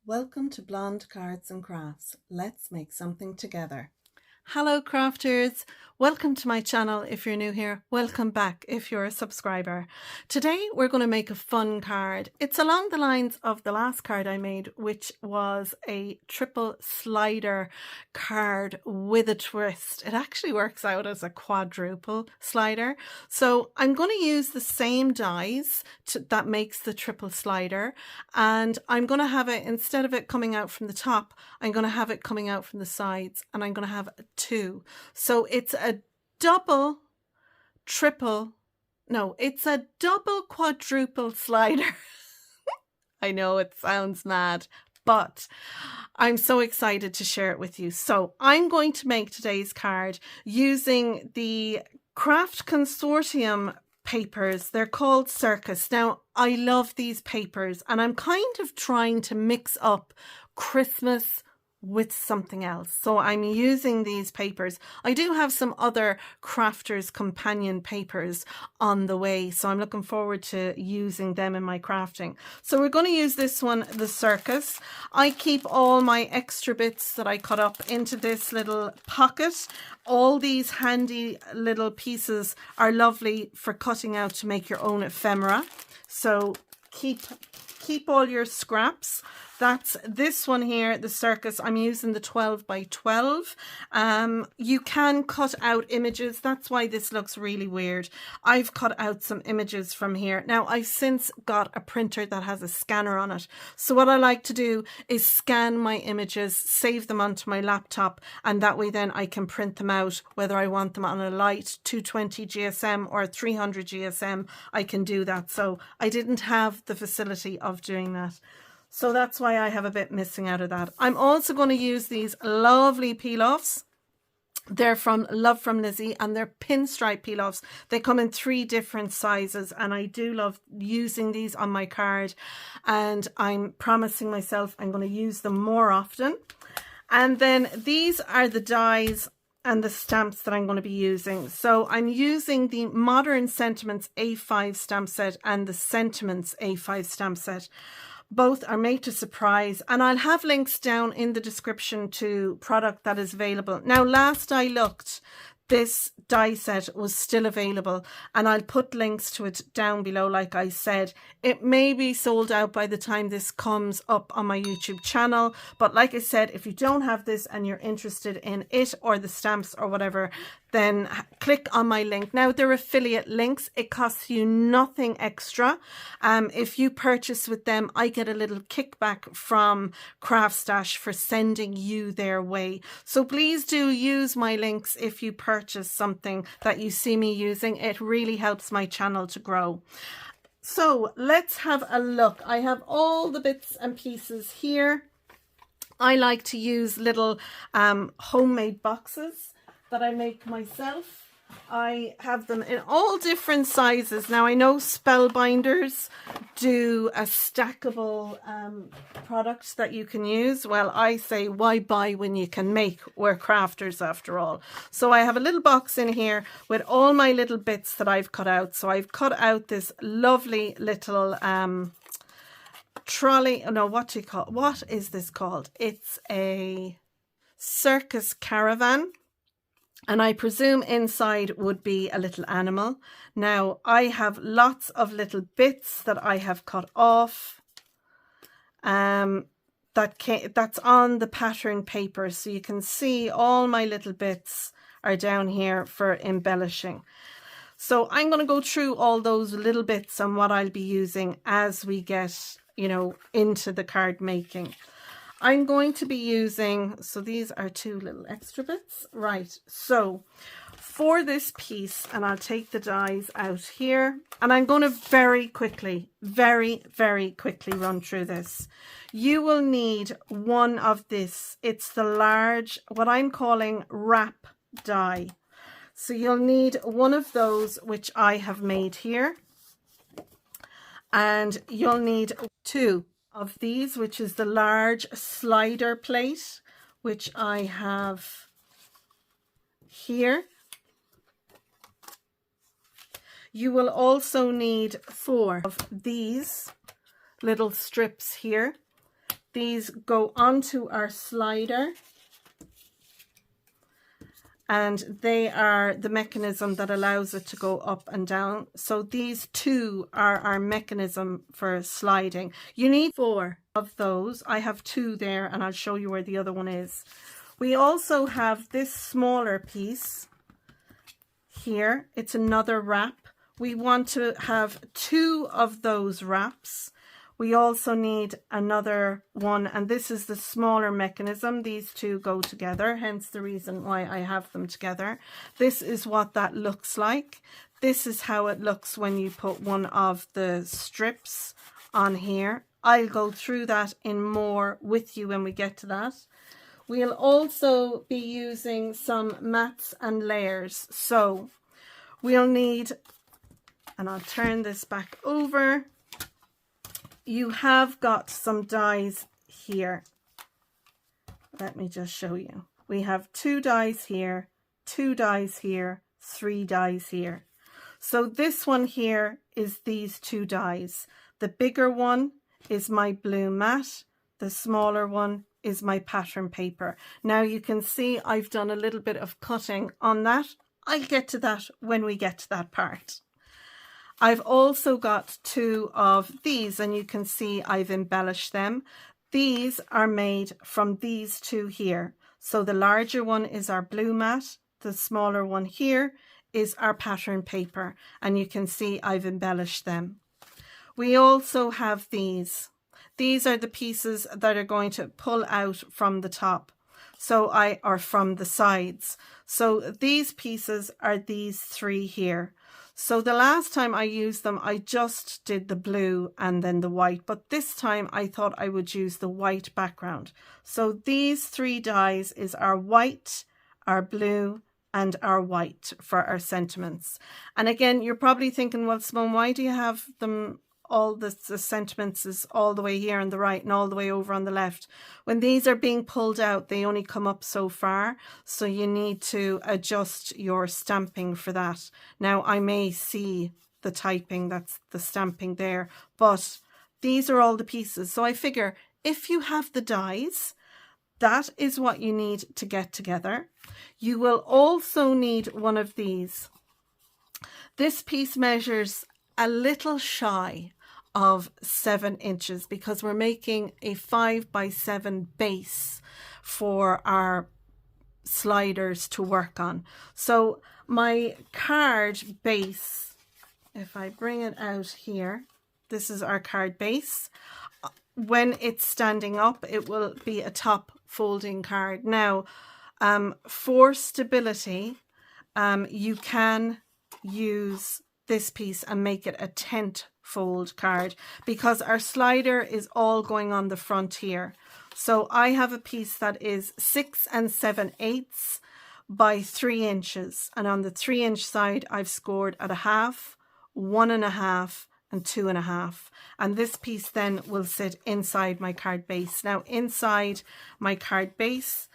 Welcome to Blonde Cards and Crafts. Let's make something together. Hello crafters, welcome to my channel. If you're new here, welcome back if you're a subscriber. Today we're going to make a fun card. It's along the lines of the last card I made, which was a triple slider card with a twist. It actually works out as a quadruple slider. So I'm going to use the same dies that makes the triple slider, and I'm going to have it, instead of it coming out from the top, I'm going to have it coming out from the sides, and I'm going to have two. So it's a double quadruple slider. I know it sounds mad, but I'm so excited to share it with you. So I'm going to make today's card using the Craft Consortium papers. They're called Circus. Now, I love these papers, and I'm kind of trying to mix up Christmas with something else. So I'm using these papers. I do have some other crafters companion papers on the way, so I'm looking forward to using them in my crafting. So we're going to use this one, the Circus. I keep all my extra bits that I cut up into this little pocket. All these handy little pieces are lovely for cutting out to make your own ephemera. So keep all your scraps. That's this one here, the Circus. I'm using the 12 by 12. You can cut out images. That's why this looks really weird. I've cut out some images from here. Now, I've since got a printer that has a scanner on it. So what I like to do is scan my images, save them onto my laptop, and that way then I can print them out, whether I want them on a light 220 GSM or 300 GSM, I can do that. So I didn't have the facility of doing that. So that's why I have a bit missing out of that. I'm also going to use these lovely peel-offs. They're from Love from Lizzie, and they're pinstripe peel-offs. They come in 3 different sizes, and I do love using these on my card, and I'm promising myself I'm going to use them more often. And then these are the dies and the stamps that I'm going to be using. So I'm using the Modern Sentiments A5 stamp set and the Sentiments A5 stamp set. Both are made to surprise, and I'll have links down in the description to product that is available. Now, last I looked, this die set was still available, and I'll put links to it down below. Like I said, it may be sold out by the time this comes up on my YouTube channel, but like I said, if you don't have this and you're interested in it or the stamps or whatever, then click on my link. Now, they're affiliate links. It costs you nothing extra. If you purchase with them, I get a little kickback from Craft Stash for sending you their way. So please do use my links if you purchase something that you see me using. It really helps my channel to grow. So let's have a look. I have all the bits and pieces here. I like to use little homemade boxes that I make myself. I have them in all different sizes. Now, I know Spellbinders do a stackable product that you can use. Well, I say, why buy when you can make? We're crafters after all. So I have a little box in here with all my little bits that I've cut out. So I've cut out this lovely little trolley. No, what is this called? It's a circus caravan. And I presume inside would be a little animal. Now, I have lots of little bits that I have cut off. That's on the pattern paper. So you can see all my little bits are down here for embellishing. So I'm going to go through all those little bits and what I'll be using as we get, into the card making. I'm going to be using, so these are 2 little extra bits. Right, so for this piece, and I'll take the dies out here, and I'm going to very quickly run through this. You will need one of this. It's the large, what I'm calling wrap die. So you'll need one of those, which I have made here. And you'll need 2 of these, which is the large slider plate, which I have here. You will also need 4 of these little strips here. these go onto our slider, and they are the mechanism that allows it to go up and down. So these two are our mechanism for sliding. You need 4 of those. I have 2 there, and I'll show you where the other one is. We also have this smaller piece here. It's another wrap. We want to have 2 of those wraps. We also need another one, and this is the smaller mechanism. These two go together, hence the reason why I have them together. This is what that looks like. This is how it looks when you put one of the strips on here. I'll go through that in more with you when we get to that. We'll also be using some mats and layers. So we'll need, and I'll turn this back over. You have got some dies here. Let me just show you. We have 2 dies here, 2 dies here, 3 dies here. So this one here is these 2 dies. The bigger one is my blue mat. The smaller one is my pattern paper. Now you can see I've done a little bit of cutting on that. I'll get to that when we get to that part. I've also got 2 of these, and you can see I've embellished them. These are made from these 2 here. So the larger one is our blue mat, the smaller one here is our pattern paper, and you can see I've embellished them. We also have these. These are the pieces that are going to pull out from the top, or from the sides. So these pieces are these 3 here. So the last time I used them, I just did the blue and then the white, but this time I thought I would use the white background. So these 3 dies is our white, our blue, and our white for our sentiments. And again, you're probably thinking, well, Simone, why do you have them all the sentiments is all the way here on the right and all the way over on the left? When these are being pulled out, they only come up so far, so you need to adjust your stamping for that. Now I may see the typing, that's the stamping there, but these are all the pieces. So I figure if you have the dies, that is what you need to get together. You will also need one of these. This piece measures a little shy of 7 inches because we're making a 5x7 base for our sliders to work on. So my card base, if I bring it out here, this is our card base. When it's standing up, it will be a top folding card. Now, for stability, you can use this piece and make it a tent fold card because our slider is all going on the front here. So I have a piece that is 6 7/8 by 3 inches, and on the 3-inch side I've scored at 1/2, 1.5 and 2.5, and this piece then will sit inside my card base. Now inside my card base,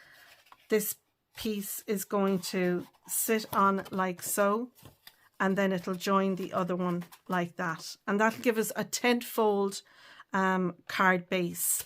this piece is going to sit on like so, and then it'll join the other one like that, and that'll give us a tent fold card base.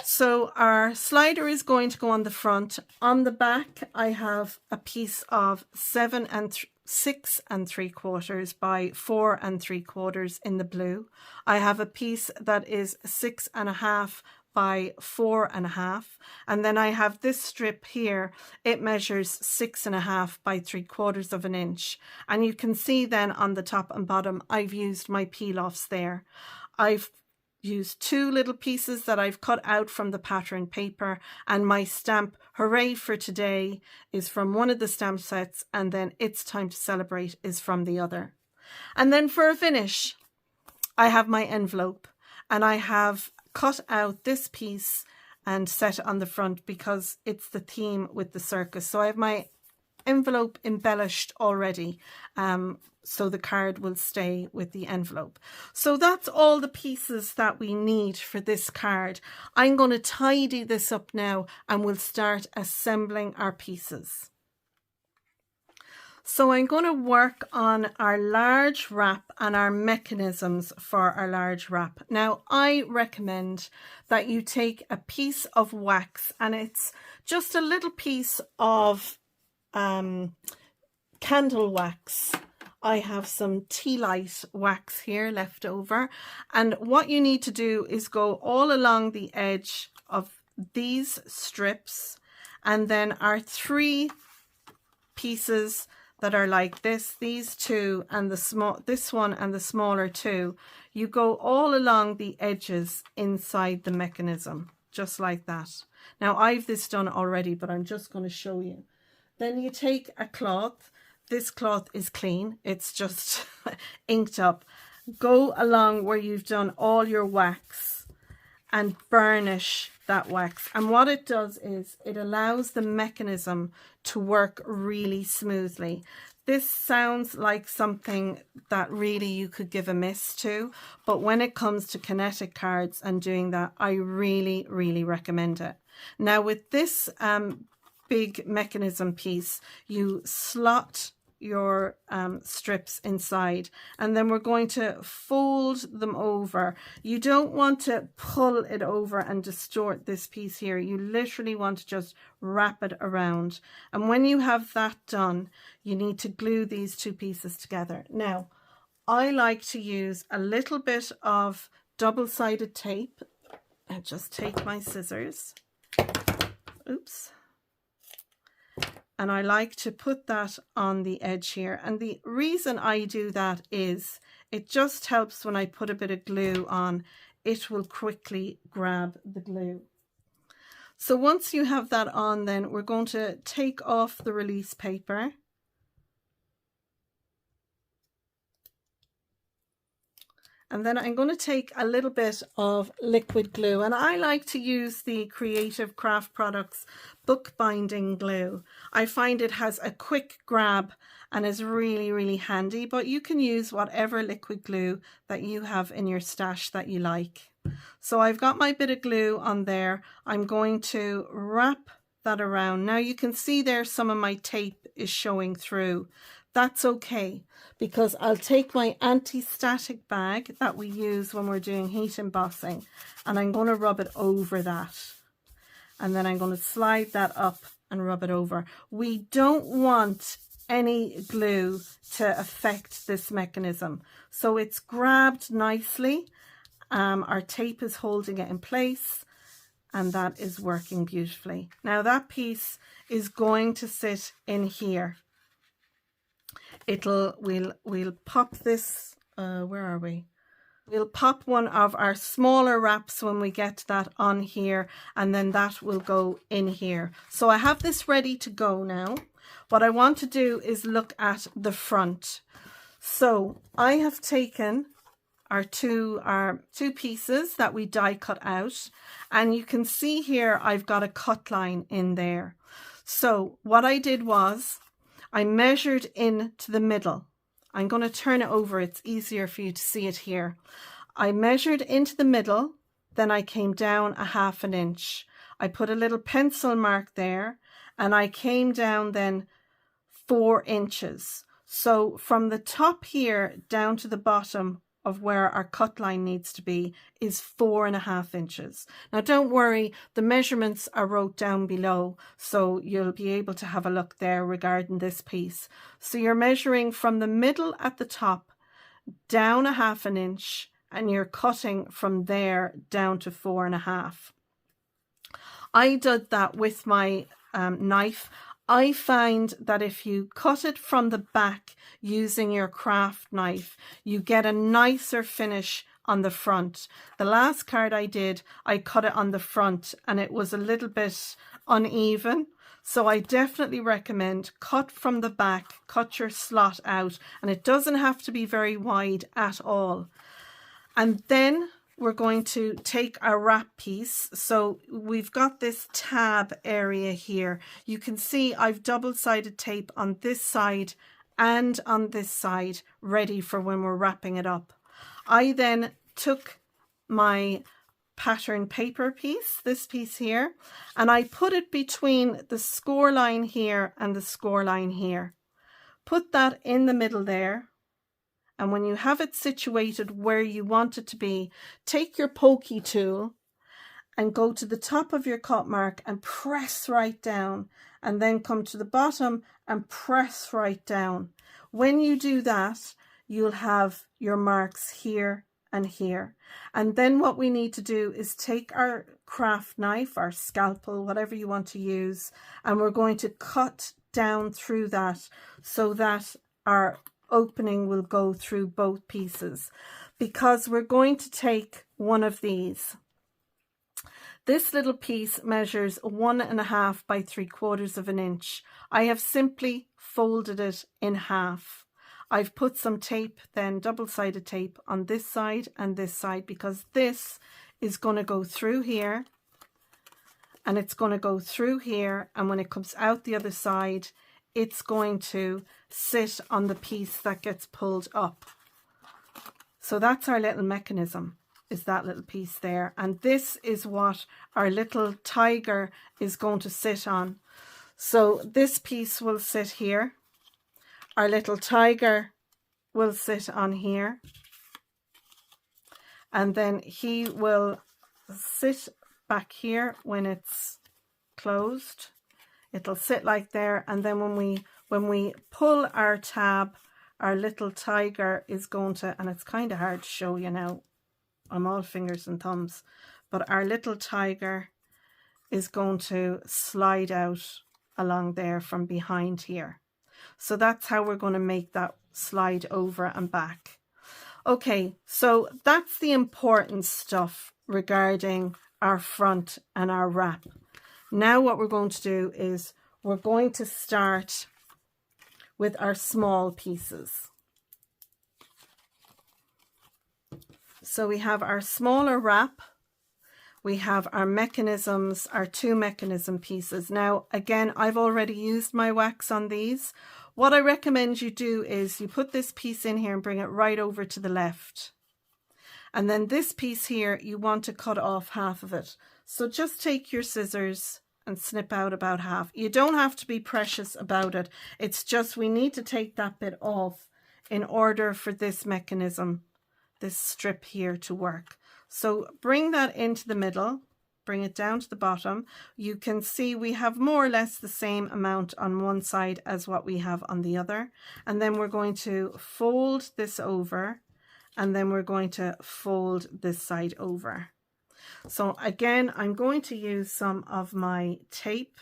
So our slider is going to go on the front. On the back I have a piece of 6 3/4 by 4 3/4 in the blue. I have a piece that is 6.5 by 4.5, and then I have this strip here. It measures 6.5 by 3/4 of an inch, and you can see then on the top and bottom I've used my peel-offs there. I've used 2 little pieces that I've cut out from the pattern paper, and my stamp Hooray for Today is from one of the stamp sets, and then It's Time to Celebrate is from the other. And then for a finish, I have my envelope, and I have cut out this piece and set it on the front because it's the theme with the circus. So I have my envelope embellished already, so the card will stay with the envelope. So that's all the pieces that we need for this card. I'm going to tidy this up now and we'll start assembling our pieces. So I'm going to work on our large wrap and our mechanisms for our large wrap. Now I recommend that you take a piece of wax, and it's just a little piece of candle wax. I have some tea light wax here left over, and what you need to do is go all along the edge of these strips, and then our 3 pieces that are like this, these 2 and this one and the smaller 2, you go all along the edges inside the mechanism, just like that. Now I've this done already, but I'm just going to show you. Then you take a cloth. This cloth is clean, it's just inked up. Go along where you've done all your wax and burnish that wax. And what it does is it allows the mechanism to work really smoothly. This sounds like something that really you could give a miss to, but when it comes to kinetic cards and doing that, I really, really recommend it. Now with this big mechanism piece, you slot your strips inside, and then we're going to fold them over. You don't want to pull it over and distort this piece here. You literally want to just wrap it around, and when you have that done, you need to glue these 2 pieces together. Now I like to use a little bit of double-sided tape. I just take my scissors, oops, and I like to put that on the edge here. And the reason I do that is it just helps when I put a bit of glue on, it will quickly grab the glue. So once you have that on, then we're going to take off the release paper. And then I'm going to take a little bit of liquid glue, and I like to use the Creative Craft Products bookbinding glue. I find it has a quick grab and is really, really handy, but you can use whatever liquid glue that you have in your stash that you like. So I've got my bit of glue on there. I'm going to wrap that around. Now you can see there some of my tape is showing through. That's okay, because I'll take my anti-static bag that we use when we're doing heat embossing, and I'm going to rub it over that, and then I'm going to slide that up and rub it over. We don't want any glue to affect this mechanism, so it's grabbed nicely. Our tape is holding it in place, and that is working beautifully. Now that piece is going to sit in here. We'll pop this, where are we? We'll pop one of our smaller wraps when we get that on here, and then that will go in here. So I have this ready to go now. What I want to do is look at the front. So I have taken our two pieces that we die cut out, and you can see here I've got a cut line in there. So what I did was I measured into the middle. I'm going to turn it over, it's easier for you to see it here. I measured into the middle, then I came down a ½ an inch. I put a little pencil mark there, and I came down then 4 inches. So from the top here down to the bottom of where our cut line needs to be is 4½ inches. Now don't worry, the measurements are wrote down below, so you'll be able to have a look there regarding this piece. So you're measuring from the middle at the top down ½ an inch, and you're cutting from there down to 4½. I did that with my knife. I find that if you cut it from the back using your craft knife, you get a nicer finish on the front. The last card I did, I cut it on the front and it was a little bit uneven. So I definitely recommend cut from the back, cut your slot out, and it doesn't have to be very wide at all. And then we're going to take our wrap piece. So we've got this tab area here. You can see I've double-sided tape on this side and on this side, ready for when we're wrapping it up. I then took my pattern paper piece, this piece here, and I put it between the score line here and the score line here. put that in the middle there. And when you have it situated where you want it to be, take your pokey tool and go to the top of your cut mark and press right down, and then come to the bottom and press right down. When you do that, you'll have your marks here and here. And then what we need to do is take our craft knife, our scalpel, whatever you want to use, and we're going to cut down through that so that our opening will go through both pieces, because we're going to take one of these. This little piece measures 1.5 by 3/4 of an inch. I have simply folded it in half. I've put some tape, then double-sided tape, on this side and this side, because this is going to go through here and it's going to go through here, and when it comes out the other side, it's going to sit on the piece that gets pulled up. So that's our little mechanism, is that little piece there, and this is what our little tiger is going to sit on. So this piece will sit here, our little tiger will sit on here, and then he will sit back here when it's closed. It'll sit like there, and then when we pull our tab, our little tiger is going to, and it's kind of hard to show you now, I'm all fingers and thumbs, but our little tiger is going to slide out along there from behind here. So that's how we're going to make that slide over and back. Okay, so that's the important stuff regarding our front and our wrap. Now what we're going to do is we're going to start with our small pieces. So we have our smaller wrap, we have our mechanisms, our 2 mechanism pieces. Now again, I've already used my wax on these. What I recommend you do is you put this piece in here and bring it right over to the left. And then this piece here, you want to cut off half of it. So just take your scissors and snip out about half. You don't have to be precious about it. It's just we need to take that bit off in order for this mechanism, this strip here, to work. So bring that into the middle, bring it down to the bottom. You can see we have more or less the same amount on one side as what we have on the other. And then we're going to fold this over, and then we're going to fold this side over. So again, I'm going to use some of my tape.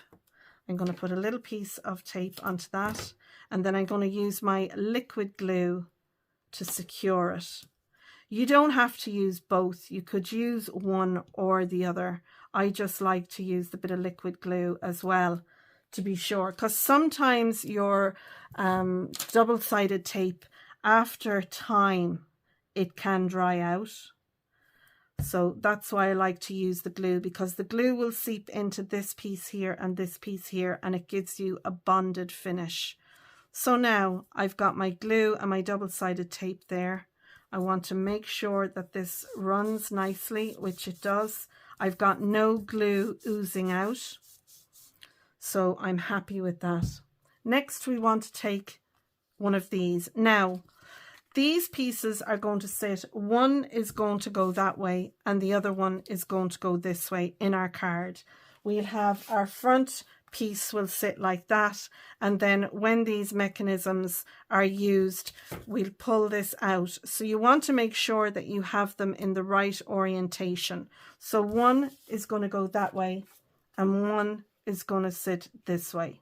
I'm going to put a little piece of tape onto that, and then I'm going to use my liquid glue to secure it. You don't have to use both. You could use one or the other. I just like to use the bit of liquid glue as well, to be sure, because sometimes your double-sided tape, after time, it can dry out. So that's why I like to use the glue, because the glue will seep into this piece here and this piece here, and it gives you a bonded finish. So now I've got my glue and my double-sided tape there. I want to make sure that this runs nicely, which it does. I've got no glue oozing out, so I'm happy with that. Next, we want to take one of these. Now, these pieces are going to sit, one is going to go that way and the other one is going to go this way in our card. We'll have our front piece will sit like that, and then when these mechanisms are used, we'll pull this out. So you want to make sure that you have them in the right orientation. So one is going to go that way and one is going to sit this way.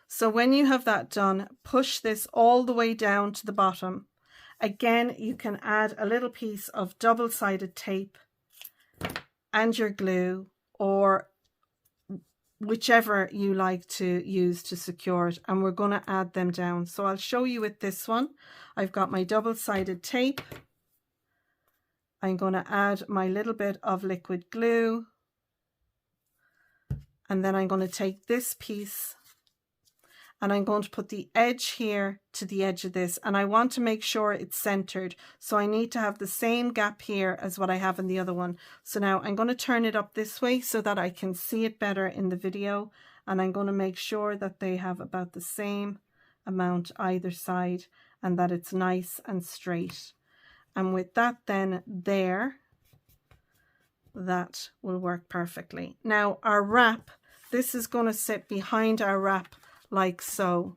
So when you have that done, push this all the way down to the bottom. Again, you can add a little piece of double-sided tape and your glue, or whichever you like to use to secure it, and we're going to add them down. So I'll show you with this one. I've got my double-sided tape. I'm going to add my little bit of liquid glue, and then I'm going to take this piece and I'm going to put the edge here to the edge of this, and I want to make sure it's centered. So I need to have the same gap here as what I have in the other one. So now I'm going to turn it up this way so that I can see it better in the video, and I'm going to make sure that they have about the same amount either side and that it's nice and straight. And with that then there, that will work perfectly. Now our wrap, this is going to sit behind our wrap like so.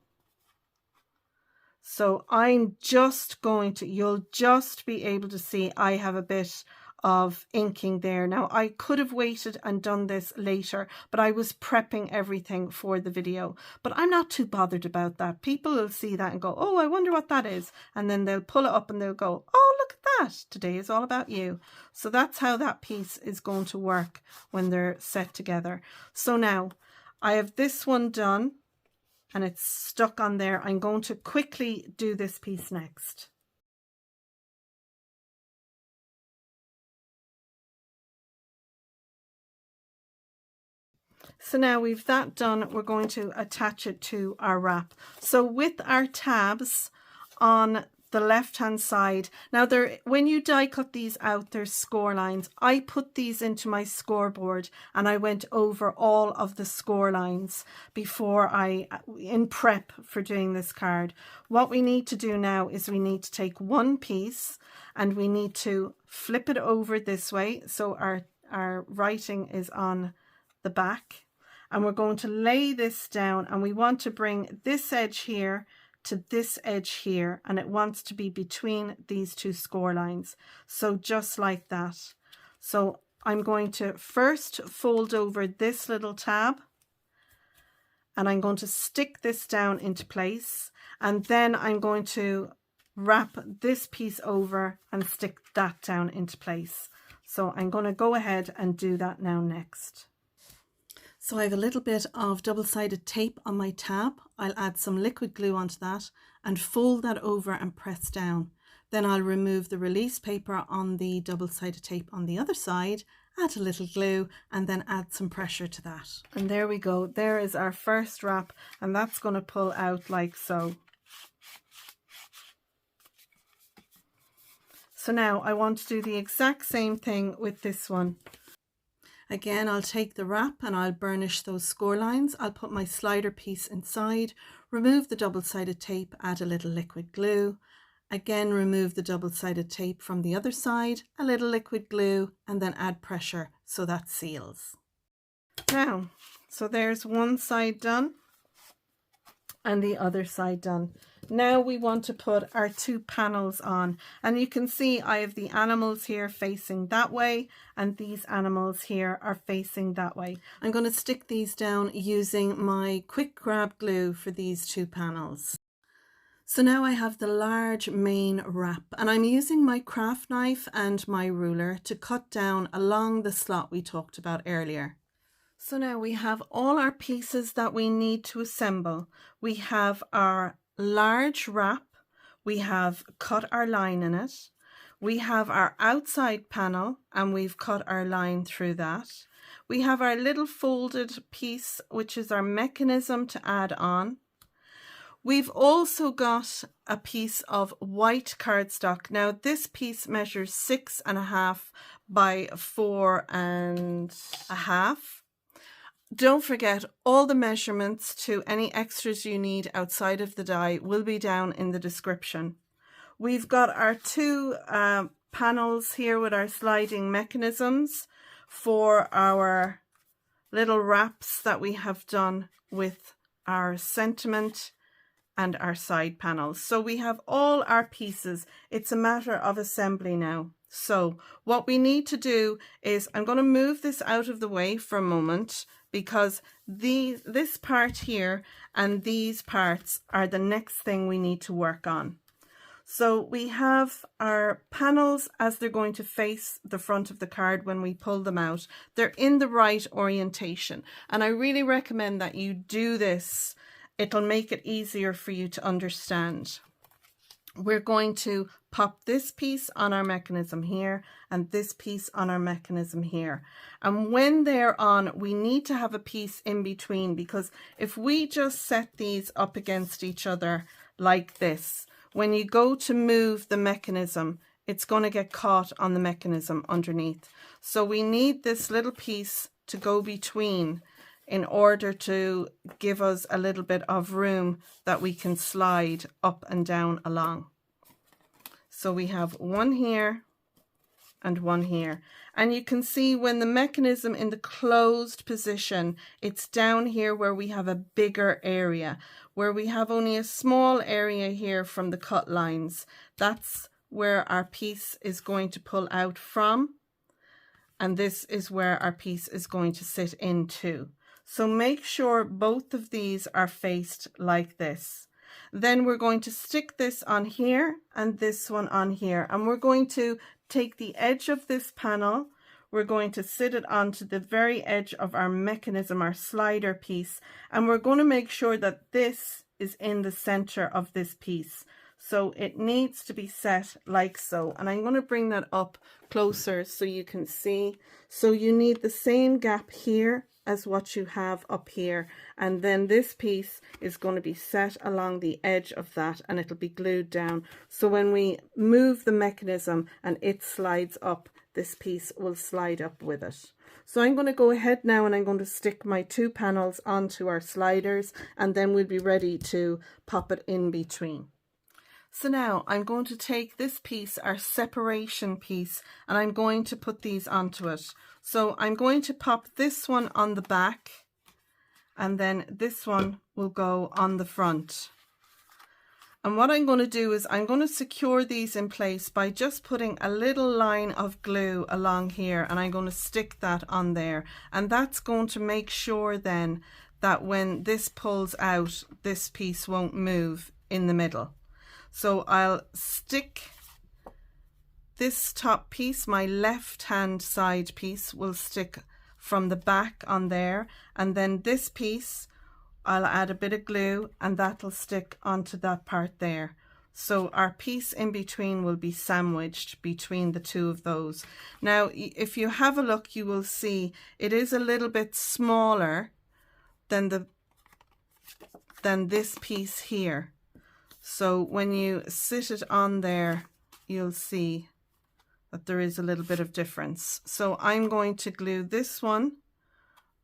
So I'm just going to, you'll just be able to see I have a bit of inking there. Now I could have waited and done this later, but I was prepping everything for the video. But I'm not too bothered about that. People will see that and go, oh, I wonder what that is. And then they'll pull it up and they'll go, oh, look at that. Today is all about you. So that's how that piece is going to work when they're set together. So now I have this one done and it's stuck on there. I'm going to quickly do this piece next. So now we've that done, we're going to attach it to our wrap. So with our tabs on the left hand side, now there, when you die cut these out, there's score lines. I put these into my scoreboard and I went over all of the score lines before in prep for doing this card. What we need to do now is we need to take one piece and we need to flip it over this way. So our writing is on the back. And we're going to lay this down and we want to bring this edge here to this edge here, and it wants to be between these two score lines. So just like that. So I'm going to first fold over this little tab and I'm going to stick this down into place, and then I'm going to wrap this piece over and stick that down into place. So I'm going to go ahead and do that now next. So I have a little bit of double-sided tape on my tab. I'll add some liquid glue onto that and fold that over and press down. Then I'll remove the release paper on the double-sided tape on the other side, add a little glue and then add some pressure to that. And there we go. There is our first wrap, and that's going to pull out like so. So now I want to do the exact same thing with this one. Again, I'll take the wrap and I'll burnish those score lines. I'll put my slider piece inside, remove the double-sided tape, add a little liquid glue. Again, remove the double-sided tape from the other side, a little liquid glue, and then add pressure so that seals. Now, so there's one side done and the other side done. Now we want to put our two panels on, and you can see I have the animals here facing that way and these animals here are facing that way. I'm going to stick these down using my quick grab glue for these two panels. So now I have the large main wrap and I'm using my craft knife and my ruler to cut down along the slot we talked about earlier. So now we have all our pieces that we need to assemble. We have our large wrap, we have cut our line in it, we have our outside panel and we've cut our line through that. We have our little folded piece, which is our mechanism to add on. We've also got a piece of white cardstock. Now this piece measures 6.5 by 4.5. Don't forget, all the measurements to any extras you need outside of the die will be down in the description. We've got our two panels here with our sliding mechanisms for our little wraps that we have done with our sentiment and our side panels. So we have all our pieces. It's a matter of assembly now. So what we need to do is, I'm going to move this out of the way for a moment because this part here and these parts are the next thing we need to work on. So we have our panels as they're going to face the front of the card when we pull them out. They're in the right orientation, and I really recommend that you do this. It'll make it easier for you to understand. We're going to pop this piece on our mechanism here and this piece on our mechanism here. And when they're on, we need to have a piece in between, because if we just set these up against each other like this, when you go to move the mechanism, it's going to get caught on the mechanism underneath. So we need this little piece to go between in order to give us a little bit of room that we can slide up and down along. So we have one here and one here, and you can see when the mechanism in the closed position, it's down here where we have a bigger area. Where we have only a small area here from the cut lines, that's where our piece is going to pull out from, and this is where our piece is going to sit into. So make sure both of these are faced like this. Then we're going to stick this on here and this one on here, and we're going to take the edge of this panel, we're going to sit it onto the very edge of our mechanism, our slider piece, and we're going to make sure that this is in the center of this piece. So it needs to be set like so, and I'm going to bring that up closer so you can see. So you need the same gap here as what you have up here, and then this piece is going to be set along the edge of that, and it'll be glued down. So when we move the mechanism and it slides up, this piece will slide up with it. So I'm going to go ahead now and I'm going to stick my 2 panels onto our sliders, and then we'll be ready to pop it in between. So now I'm going to take this piece, our separation piece, and I'm going to put these onto it. So I'm going to pop this one on the back, and then this one will go on the front. And what I'm going to do is I'm going to secure these in place by just putting a little line of glue along here, and I'm going to stick that on there. And that's going to make sure then that when this pulls out, this piece won't move in the middle. So I'll stick this top piece, my left hand side piece will stick from the back on there, and then this piece I'll add a bit of glue and that'll stick onto that part there. So our piece in between will be sandwiched between the 2 of those. Now if you have a look, you will see it is a little bit smaller than this piece here. So when you sit it on there, you'll see that there is a little bit of difference. So I'm going to glue this one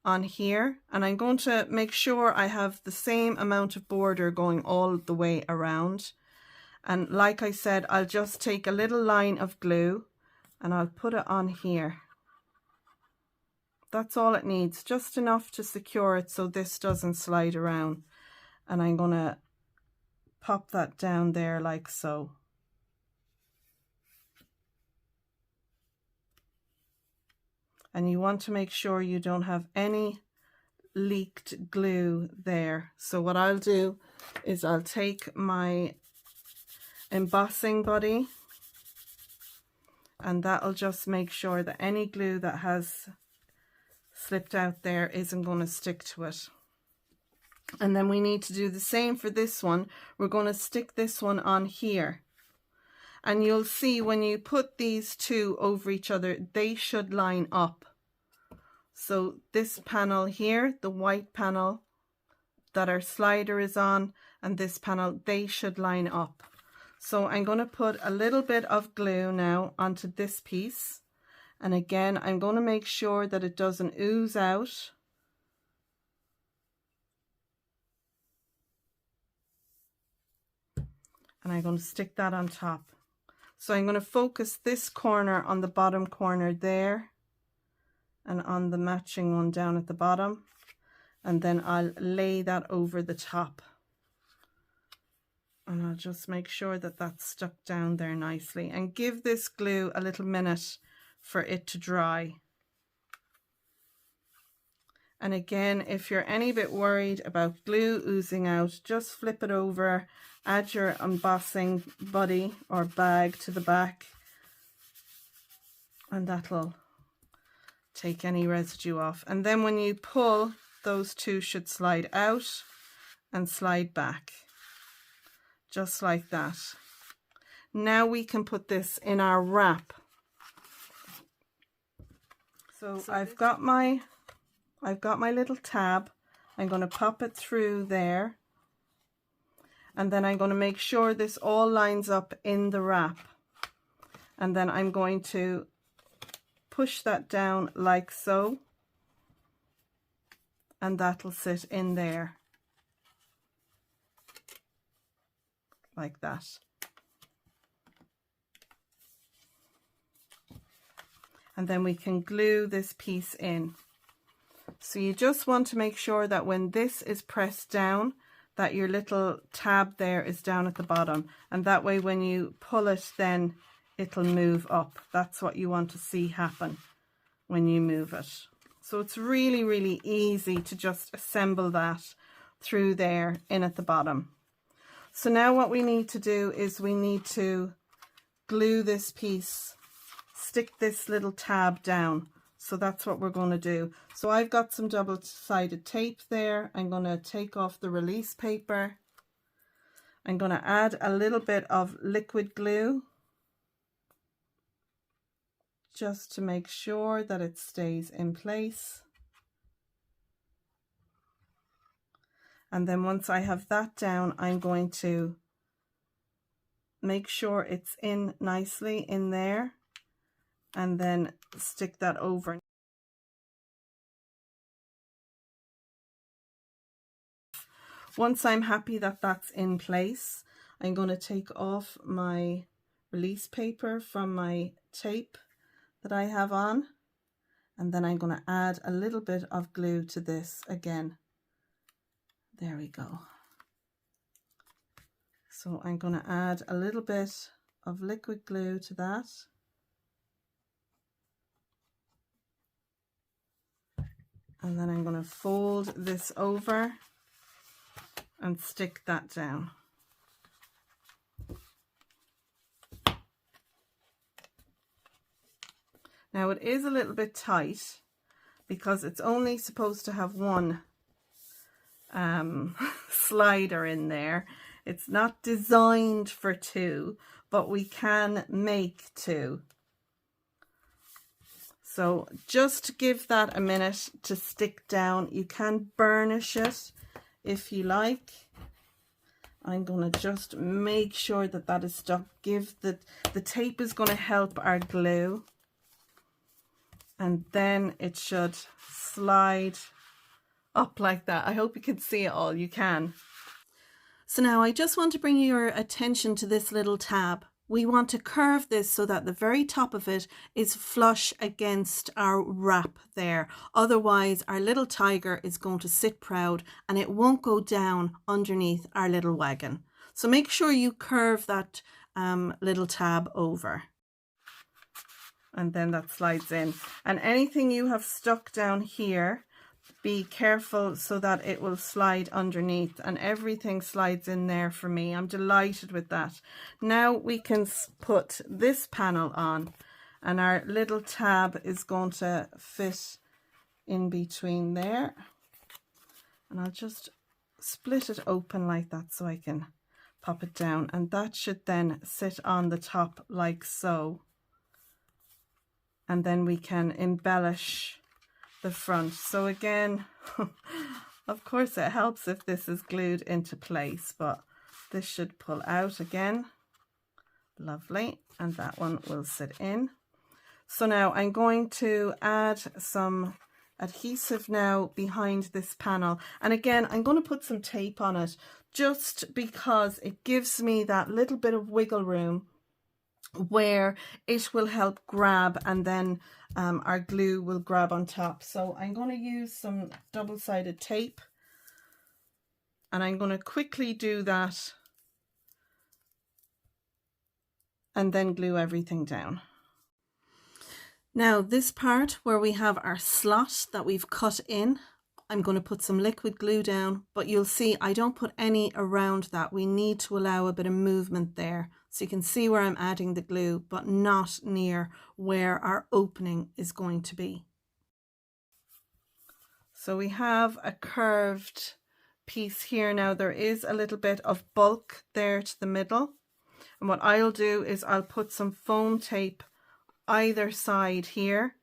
on here, and I'm going to make sure I have the same amount of border going all the way around. And like I said, I'll just take a little line of glue and I'll put it on here. That's all it needs, just enough to secure it so this doesn't slide around. And I'm going to pop that down there like so. And you want to make sure you don't have any leaked glue there. So what I'll do is I'll take my embossing buddy, and that'll just make sure that any glue that has slipped out there isn't going to stick to it. And then we need to do the same for this one. We're going to stick this one on here. And you'll see when you put these 2 over each other, they should line up. So this panel here, the white panel that our slider is on, and this panel, they should line up. So I'm going to put a little bit of glue now onto this piece. And again, I'm going to make sure that it doesn't ooze out. And I'm going to stick that on top. So I'm going to focus this corner on the bottom corner there, and on the matching one down at the bottom, and then I'll lay that over the top. And I'll just make sure that that's stuck down there nicely, and give this glue a little minute for it to dry. And again, if you're any bit worried about glue oozing out, just flip it over, add your embossing buddy or bag to the back, and that'll take any residue off. And then when you pull, those 2 should slide out and slide back, just like that. Now we can put this in our wrap. So I've got my little tab. I'm going to pop it through there, and then I'm going to make sure this all lines up in the wrap, and then I'm going to push that down like so, and that'll sit in there like that. And then we can glue this piece in. So you just want to make sure that when this is pressed down, that your little tab there is down at the bottom, and that way when you pull it, then it'll move up. That's what you want to see happen when you move it. So it's really, really easy to just assemble that through there in at the bottom. So now what we need to do is we need to glue this piece, stick this little tab down. So that's what we're going to do. So I've got some double-sided tape there. I'm going to take off the release paper. I'm going to add a little bit of liquid glue just to make sure that it stays in place. And then once I have that down, I'm going to make sure it's in nicely in there, and then stick that over. Once I'm happy that that's in place, I'm going to take off my release paper from my tape that I have on, and then I'm going to add a little bit of glue to this again. There we go. So I'm going to add a little bit of liquid glue to that. And then I'm going to fold this over and stick that down. Now it is a little bit tight because it's only supposed to have one slider in there. It's not designed for two, but we can make two. So just give that a minute to stick down. You can burnish it if you like. I'm going to just make sure that that is stuck. The tape is going to help our glue. And then it should slide up like that. I hope you can see it all. You can. So now I just want to bring your attention to this little tab. We want to curve this so that the very top of it is flush against our wrap there. Otherwise, our little tiger is going to sit proud and it won't go down underneath our little wagon. So make sure you curve that little tab over. And then that slides in. And anything you have stuck down here, be careful so that it will slide underneath, and everything slides in there for me. I'm delighted with that. Now we can put this panel on, and our little tab is going to fit in between there. And I'll just split it open like that so I can pop it down, and that should then sit on the top like so. And then we can embellish the front. So again, of course it helps if this is glued into place, but this should pull out again. Lovely. And that one will sit in. So now I'm going to add some adhesive now behind this panel. And again, I'm going to put some tape on it just because it gives me that little bit of wiggle room where it will help grab, and then our glue will grab on top. So I'm going to use some double-sided tape, and I'm going to quickly do that and then glue everything down. Now this part where we have our slot that we've cut in, I'm going to put some liquid glue down, but you'll see I don't put any around that. We need to allow a bit of movement there. So you can see where I'm adding the glue, but not near where our opening is going to be. So we have a curved piece here. Now there is a little bit of bulk there to the middle. And what I'll do is I'll put some foam tape either side here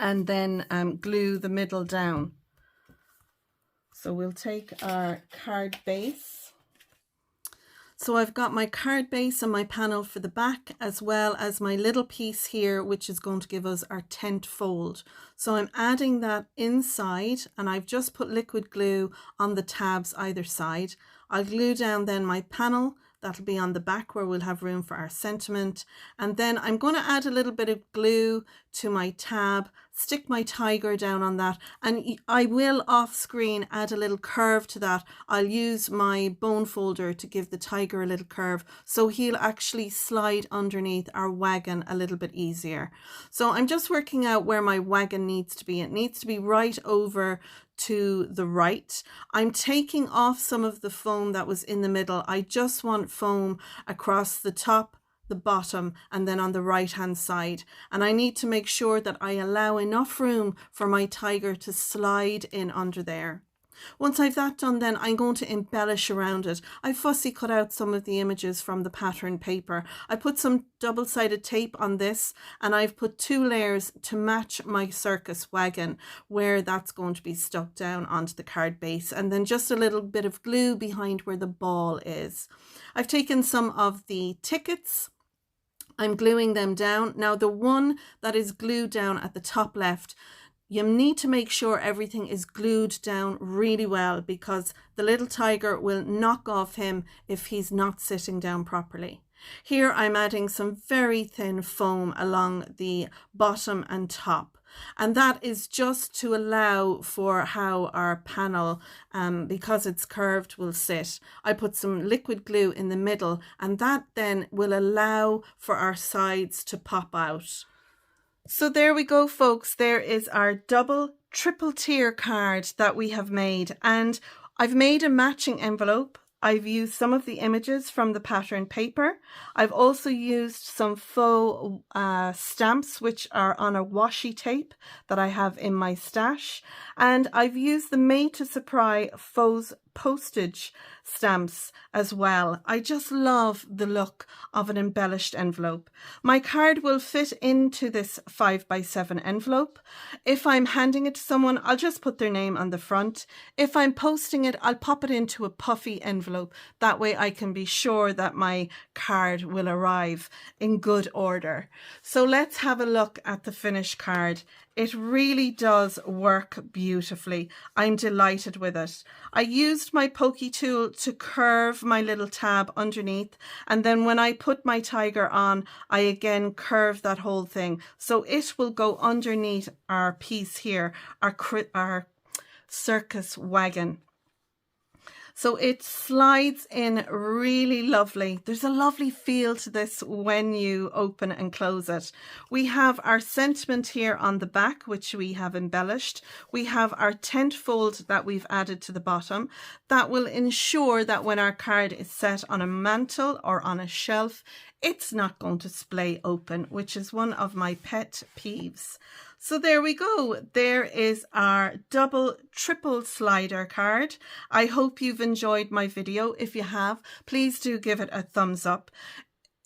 and then glue the middle down. So we'll take our card base. So I've got my card base and my panel for the back, as well as my little piece here, which is going to give us our tent fold. So I'm adding that inside, and I've just put liquid glue on the tabs either side. I'll glue down then my panel. That'll be on the back where we'll have room for our sentiment. And then I'm going to add a little bit of glue to my tab, stick my tiger down on that, and I will off screen add a little curve to that. I'll use my bone folder to give the tiger a little curve, so he'll actually slide underneath our wagon a little bit easier. So I'm just working out where my wagon needs to be. It needs to be right over to the right. I'm taking off some of the foam that was in the middle. I just want foam across the top, the bottom, and then on the right hand side. And I need to make sure that I allow enough room for my tiger to slide in under there. Once I've that done, then I'm going to embellish around it. I fussy cut out some of the images from the pattern paper. I put some double-sided tape on this, and I've put 2 layers to match my circus wagon where that's going to be stuck down onto the card base, and then just a little bit of glue behind where the ball is. I've taken some of the tickets. I'm gluing them down. Now the one that is glued down at the top left, you need to make sure everything is glued down really well, because the little tiger will knock off him if he's not sitting down properly. Here I'm adding some very thin foam along the bottom and top, and that is just to allow for how our panel, because it's curved, will sit. I put some liquid glue in the middle, and that then will allow for our sides to pop out. So there we go, folks. There is our double, triple tier card that we have made, and I've made a matching envelope. I've used some of the images from the pattern paper. I've also used some faux stamps, which are on a washi tape that I have in my stash. And I've used the Made to Surprise faux postage stamps as well. I just love the look of an embellished envelope. My card will fit into this 5x7 envelope. If I'm handing it to someone, I'll just put their name on the front. If I'm posting it, I'll pop it into a puffy envelope. That way I can be sure that my card will arrive in good order. So let's have a look at the finished card. It really does work beautifully. I'm delighted with it. I used my pokey tool to curve my little tab underneath, and then when I put my tiger on, I again curve that whole thing. So it will go underneath our piece here, our circus wagon. So it slides in really lovely. There's a lovely feel to this when you open and close it. We have our sentiment here on the back, which we have embellished. We have our tent fold that we've added to the bottom. That will ensure that when our card is set on a mantle or on a shelf, it's not going to splay open, which is one of my pet peeves. So there we go. There is our double, triple slider card. I hope you've enjoyed my video. If you have, please do give it a thumbs up.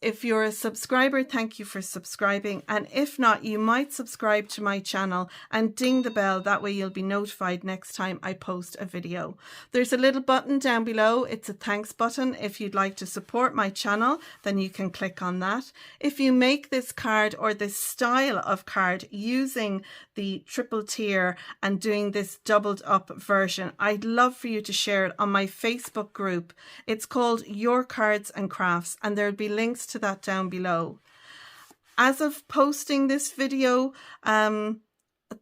If you're a subscriber, thank you for subscribing. And if not, you might subscribe to my channel and ding the bell. That way you'll be notified next time I post a video. There's a little button down below. It's a thanks button. If you'd like to support my channel, then you can click on that. If you make this card or this style of card using the triple tier and doing this doubled up version, I'd love for you to share it on my Facebook group. It's called Your Cards and Crafts, and there'll be links to that down below. As of posting this video,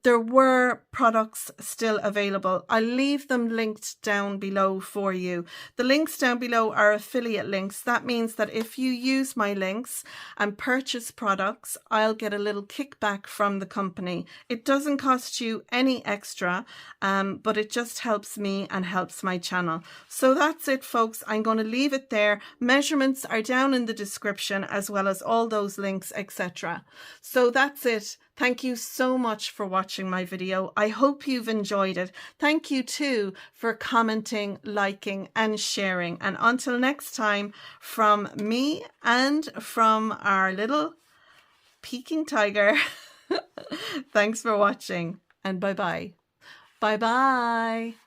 there were products still available. I'll leave them linked down below for you. The links down below are affiliate links. That means that if you use my links and purchase products, I'll get a little kickback from the company. It doesn't cost you any extra, but it just helps me and helps my channel. So that's it, folks. I'm going to leave it there. Measurements are down in the description, as well as all those links, etc. So that's it. Thank you so much for watching my video. I hope you've enjoyed it. Thank you too for commenting, liking and sharing. And until next time, from me and from our little peeking tiger, thanks for watching and bye-bye. Bye-bye.